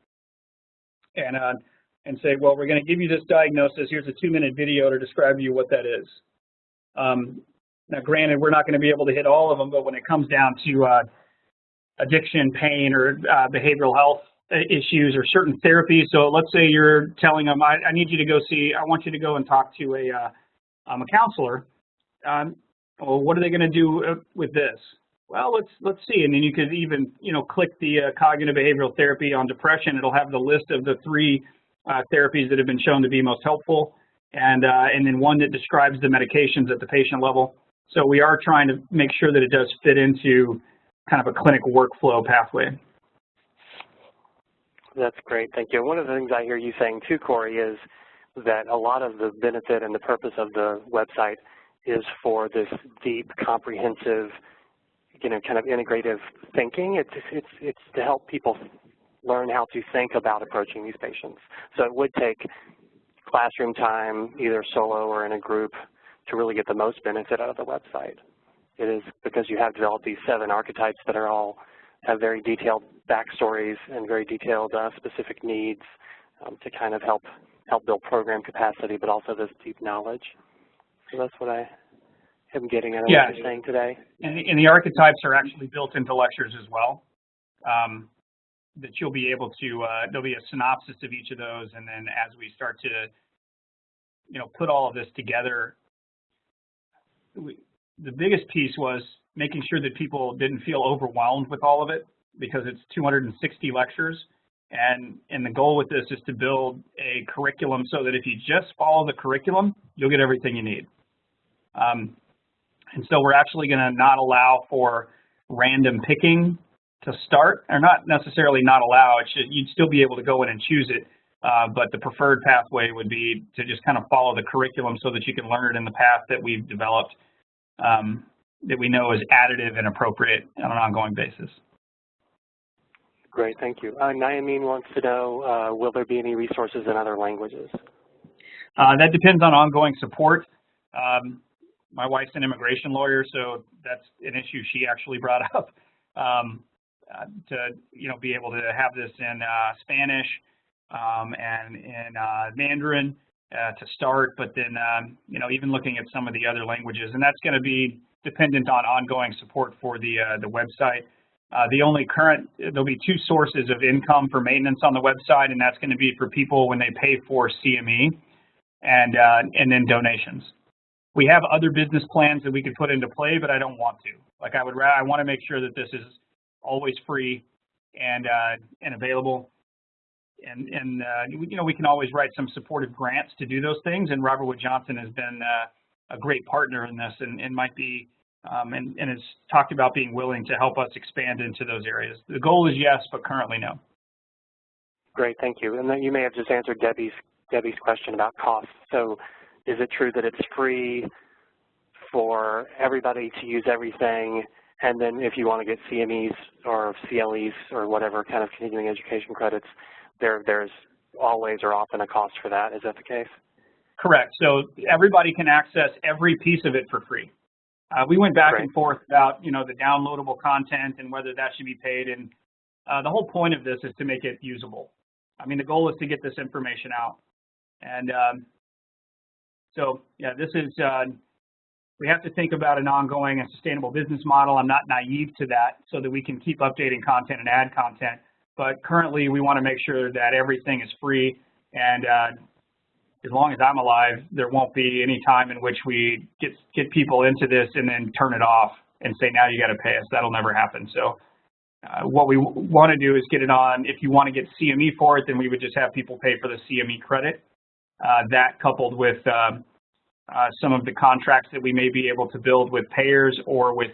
and say, well, we're going to give you this diagnosis. Here's a 2-minute video to describe to you what that is. Now, granted, we're not going to be able to hit all of them, but when it comes down to addiction, pain, or behavioral health issues or certain therapies, so let's say you're telling them, I want you to go and talk to a counselor. Well, what are they going to do with this? Well, let's see, and then you could even click the cognitive behavioral therapy on depression. It'll have the list of the 3 therapies that have been shown to be most helpful, and then one that describes the medications at the patient level. So we are trying to make sure that it does fit into kind of a clinic workflow pathway. That's great, thank you. One of the things I hear you saying too, Corey, is that a lot of the benefit and the purpose of the website is for this deep, comprehensive, kind of integrative thinking. It's to help people learn how to think about approaching these patients. So it would take classroom time, either solo or in a group, to really get the most benefit out of the website. It is because you have developed these 7 archetypes that are all have very detailed backstories and very detailed specific needs to kind of help build program capacity, but also this deep knowledge. So that's what I am getting at what you're saying today. And the archetypes are actually built into lectures as well. That you'll be able to, there'll be a synopsis of each of those, and then as we start to, put all of this together, the biggest piece was making sure that people didn't feel overwhelmed with all of it, because it's 260 lectures, and the goal with this is to build a curriculum so that if you just follow the curriculum, you'll get everything you need. And so we're actually going to not allow for random picking to start, or not necessarily not allow. You'd still be able to go in and choose it, but the preferred pathway would be to just kind of follow the curriculum so that you can learn it in the path that we've developed, that we know is additive and appropriate on an ongoing basis. Great, thank you. Nyameen wants to know, will there be any resources in other languages? That depends on ongoing support. My wife's an immigration lawyer, so that's an issue she actually brought up. To be able to have this in Spanish and in Mandarin to start, but then even looking at some of the other languages, and that's going to be dependent on ongoing support for the website. There'll be 2 sources of income for maintenance on the website, and that's going to be for people when they pay for CME and then donations. We have other business plans that we could put into play, but I don't want to. Like I want to make sure that this is always free and available, and we can always write some supportive grants to do those things. And Robert Wood Johnson has been a great partner in this, and might be and has talked about being willing to help us expand into those areas. The goal is yes, but currently no. Great, thank you. And then you may have just answered Debbie's question about costs. So is it true that it's free for everybody to use everything, and then if you want to get CMEs or CLEs or whatever kind of continuing education credits, there's always or often a cost for that? Is that the case? Correct. So everybody can access every piece of it for free. We went back and forth about the downloadable content and whether that should be paid, and the whole point of this is to make it usable. I mean, the goal is to get this information out, and so yeah, this is we have to think about an ongoing and sustainable business model. I'm not naive to that, so that we can keep updating content and add content. But currently, we want to make sure that everything is free, and as long as I'm alive, there won't be any time in which we get people into this and then turn it off and say, now you got to pay us. That'll never happen. So what we want to do is get it on. If you want to get CME for it, then we would just have people pay for the CME credit. That coupled with some of the contracts that we may be able to build with payers or with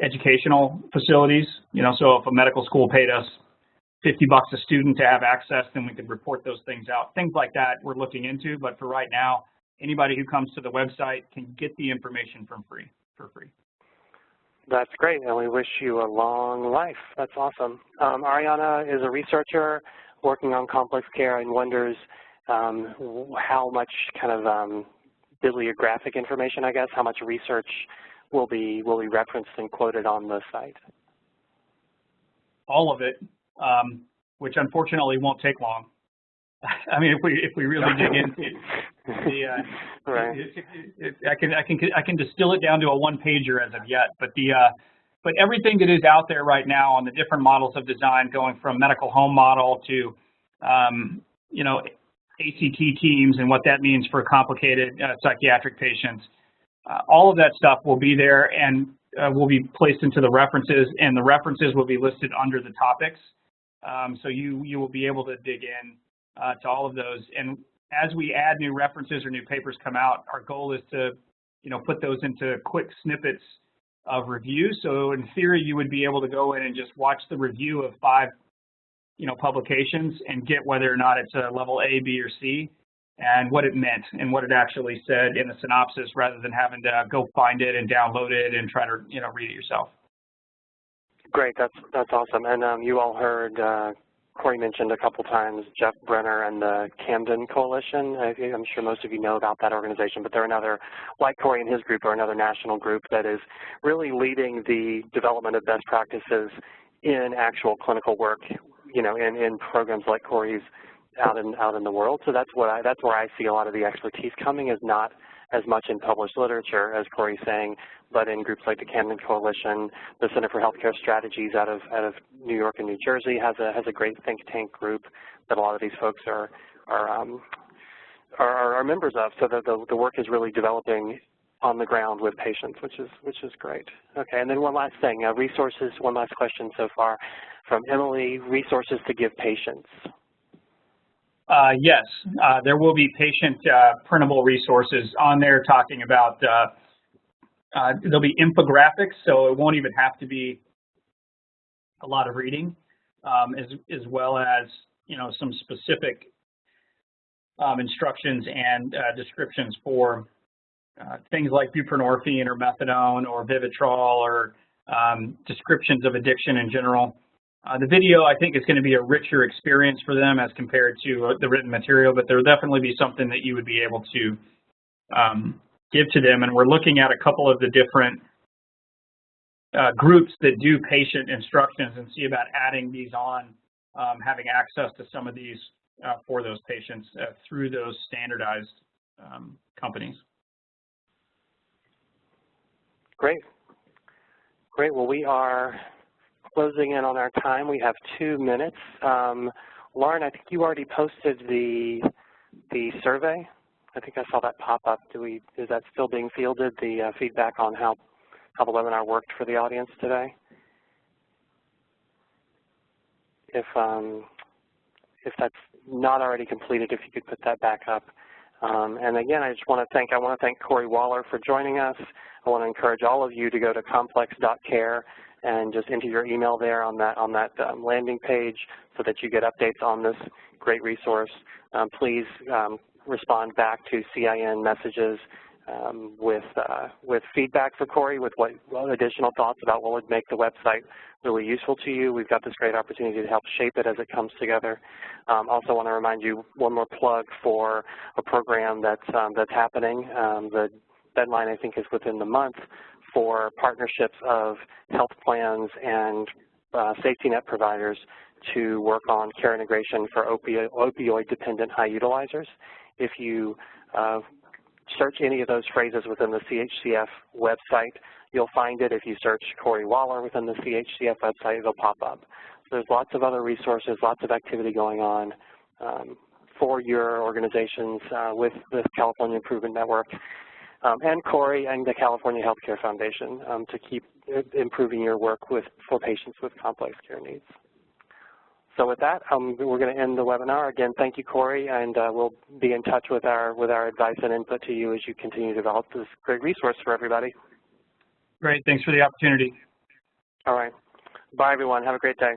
educational facilities. You know, so if a medical school paid us $50 a student to have access, then we could report those things out. Things like that we're looking into, but for right now, anybody who comes to the website can get the information for free. That's great, and we wish you a long life. That's awesome. Ariana is a researcher working on complex care and wonders how much kind of bibliographic information, I guess, how much research will be referenced and quoted on the site. All of it, which unfortunately won't take long. I mean, if we really dig into the, right. I can distill it down to a one-pager as of yet, but everything that is out there right now on the different models of design, going from medical home model to you know, ACT teams and what that means for complicated psychiatric patients, all of that stuff will be there and will be placed into the references, and the references will be listed under the topics. So you will be able to dig in to all of those. And as we add new references or new papers come out, our goal is to, you know, put those into quick snippets of review. So in theory, you would be able to go in and just watch the review of 5, you know, publications and get whether or not it's a level A, B, or C, and what it meant and what it actually said in the synopsis, rather than having to go find it and download it and try to, you know, read it yourself. Great, that's awesome. And you all heard Corey mentioned a couple times Jeff Brenner and the Camden Coalition. I'm sure most of you know about that organization, but they're another, like Corey and his group, are another national group that is really leading the development of best practices in actual clinical work, you know, in programs like Corey's out in the world. So that's where I see a lot of the expertise coming, is not as much in published literature, as Corey's saying, but in groups like the Camden Coalition. The Center for Healthcare Strategies out of New York and New Jersey has a great think tank group that a lot of these folks are members of. So the work is really developing on the ground with patients, which is great. Okay, and then one last thing, resources. One last question so far from Emily: resources to give patients. Yes, there will be patient printable resources on there talking about, there'll be infographics, so it won't even have to be a lot of reading, as well as, you know, some specific instructions and descriptions for things like buprenorphine or methadone or Vivitrol, or descriptions of addiction in general. The video, I think, is going to be a richer experience for them as compared to the written material, but there will definitely be something that you would be able to give to them. And we're looking at a couple of the different groups that do patient instructions and see about adding these on, having access to some of these for those patients through those standardized companies. Great. Great. Well, we are closing in on our time. We have 2 minutes. Lauren, I think you already posted the survey. I think I saw that pop up. Is that still being fielded, the feedback on how the webinar worked for the audience today? If that's not already completed, if you could put that back up. And again, I want to thank Corey Waller for joining us. I want to encourage all of you to go to complex.care and just enter your email there on that landing page so that you get updates on this great resource. Please respond back to CIN messages with feedback for Corey, with what additional thoughts about what would make the website really useful to you. We've got this great opportunity to help shape it as it comes together. Also want to remind you, one more plug for a program that's happening. The deadline, I think, is within the month, for partnerships of health plans and safety net providers to work on care integration for opioid-dependent high utilizers. If you search any of those phrases within the CHCF website. You'll find it. If you search Corey Waller within the CHCF website, it'll pop up. There's lots of other resources, lots of activity going on for your organizations with the California Improvement Network and Corey and the California Healthcare Foundation to keep improving your work for patients with complex care needs. So with that, we're going to end the webinar. Again, thank you, Corey, and we'll be in touch with our advice and input to you as you continue to develop this great resource for everybody. Great. Thanks for the opportunity. All right. Bye, everyone. Have a great day.